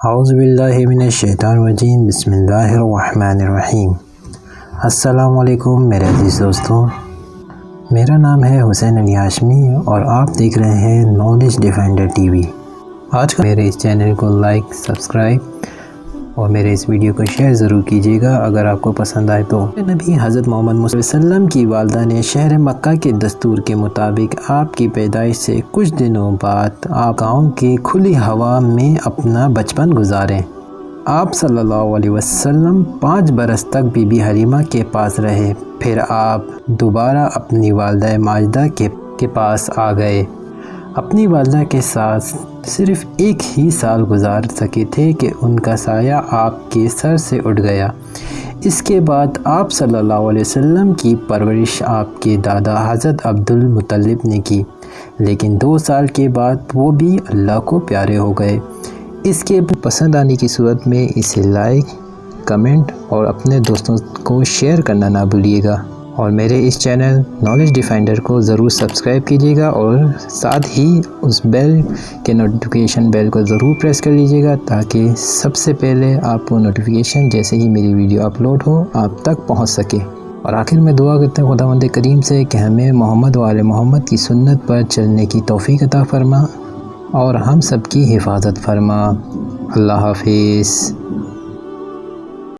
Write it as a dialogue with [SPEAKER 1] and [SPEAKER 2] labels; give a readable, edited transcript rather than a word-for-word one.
[SPEAKER 1] اعوذ باللہ من الشیطان الرجیم، بسم اللہ الرحمن الرحیم۔ السلام علیکم میرے عزیز دوستوں، میرا نام ہے حسین علی ہاشمی اور آپ دیکھ رہے ہیں نالج ڈیفینڈر ٹی وی۔ آج کا میرے اس چینل کو لائک، سبسکرائب اور میرے اس ویڈیو کو شیئر ضرور کیجیے گا اگر آپ کو پسند آئے تو۔ نبی حضرت محمد صلی اللہ علیہ وسلم کی والدہ نے شہر مکہ کے دستور کے مطابق آپ کی پیدائش سے کچھ دنوں بعد آپ گاؤں کی کھلی ہوا میں اپنا بچپن گزارے۔ آپ صلی اللہ علیہ وسلم 5 برس تک بی بی حلیمہ کے پاس رہے، پھر آپ دوبارہ اپنی والدہ ماجدہ کے پاس آ گئے۔ اپنی والدہ کے ساتھ صرف ایک ہی سال گزار سکے تھے کہ ان کا سایہ آپ کے سر سے اٹھ گیا۔ اس کے بعد آپ صلی اللہ علیہ وسلم کی پرورش آپ کے دادا حضرت عبد المطلب نے کی، لیکن 2 سال کے بعد وہ بھی اللہ کو پیارے ہو گئے۔ اس کے پسند آنے کی صورت میں اسے لائک، کمنٹ اور اپنے دوستوں کو شیئر کرنا نہ بھولیے گا، اور میرے اس چینل نالج ڈیفینڈر کو ضرور سبسکرائب کیجیے گا اور ساتھ ہی اس بیل کے نوٹیفیکیشن بیل کو ضرور پریس کر لیجیے گا تاکہ سب سے پہلے آپ کو نوٹیفیکیشن جیسے ہی میری ویڈیو اپلوڈ ہو آپ تک پہنچ سکے۔ اور آخر میں دعا کرتے ہیں خداوند کریم سے کہ ہمیں محمد و آل محمد کی سنت پر چلنے کی توفیق عطا فرما اور ہم سب کی حفاظت فرما۔ اللہ حافظ۔